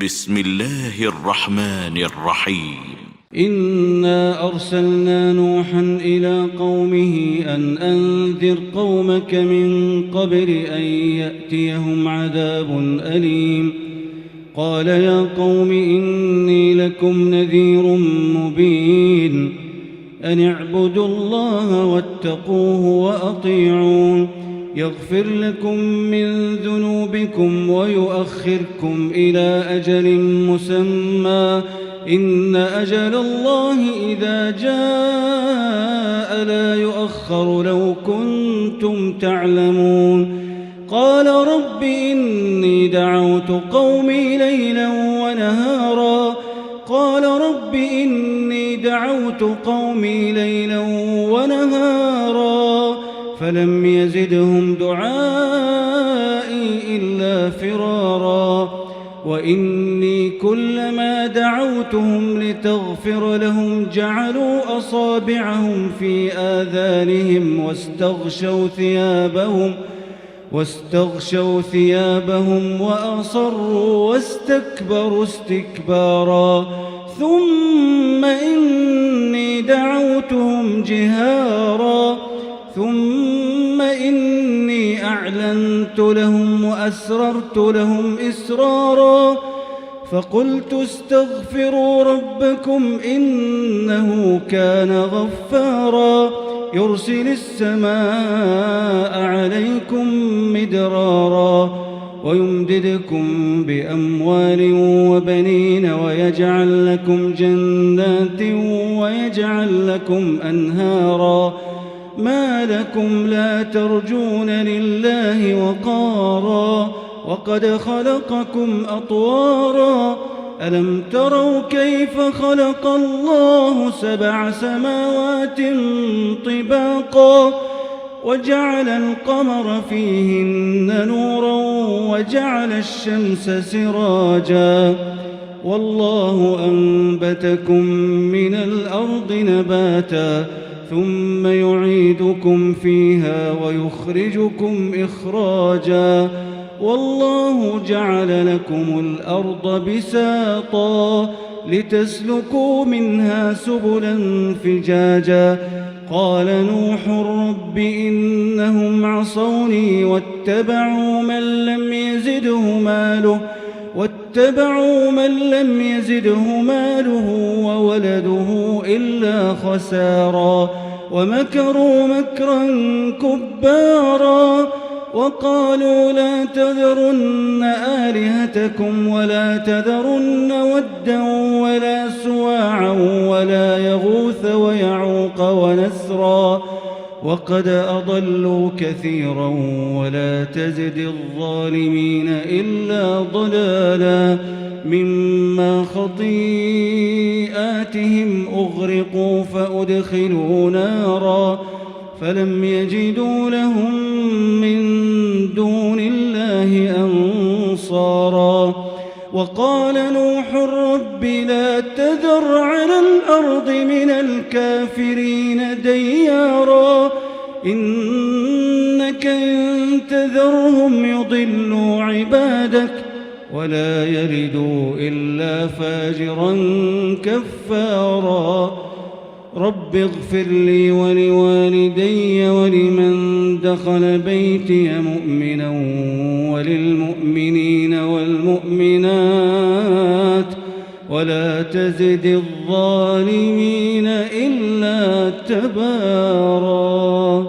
بسم الله الرحمن الرحيم. إنا أرسلنا نوحا إلى قومه أن أنذر قومك من قبل أن يأتيهم عذاب أليم. قال يا قوم إني لكم نذير مبين أن اعبدوا الله واتقوه وأطيعون يغفر لكم من ذنوبكم ويؤخركم إلى أجل مسمى إن أجل الله إذا جاء لا يؤخر لو كنتم تعلمون. قال رب إني دعوت قومي ليلا ونهارا فلم يزدهم دعائي إلا فرارا. وإني كلما دعوتهم لتغفر لهم جعلوا أصابعهم في آذانهم واستغشوا ثيابهم وأصروا واستكبروا استكبارا. ثم إني دعوتهم جهارا ثم إني أعلنت لهم وأسررت لهم إسرارا. فقلت استغفروا ربكم إنه كان غفارا يرسل السماء عليكم مدرارا ويمددكم بأموال وبنين ويجعل لكم جنات ويجعل لكم أنهارا. ما لكم لا ترجون لله وقارا وقد خلقكم أطوارا. ألم تروا كيف خلق الله 7 سماوات طباقا وجعل القمر فيهن نورا وجعل الشمس سراجا والله أنبتكم من الأرض نباتا ثم يعيدكم فيها ويخرجكم إخراجا والله جعل لكم الأرض بساطا لتسلكوا منها سبلا فجاجا. قال نوح رب إنهم عصوني واتبعوا من لم يزده ماله وولده إلا خسارا ومكروا مكرا كبارا. وقالوا لا تذرن آلهتكم ولا تذرن ودا ولا سواعا ولا يغوث ويعوق ونسرا وقد أضلوا كثيرا ولا تزد الظالمين إلا ضلالا. مما خطيئاتهم أغرقوا فأدخلوا نارا فلم يجدوا لهم من دون الله أنصارا. وقال نوح رب لا تذر على الأرض من الكافرين ديارا إنك إن تذرهم يضلوا عبادك ولا يلدوا إلا فاجرا كفارا. رب اغفر لي ولوالدي ولمن دخل بيتي مؤمنا وللمؤمنين والمؤمنات ولا تزد الظالمين إلا تبارا.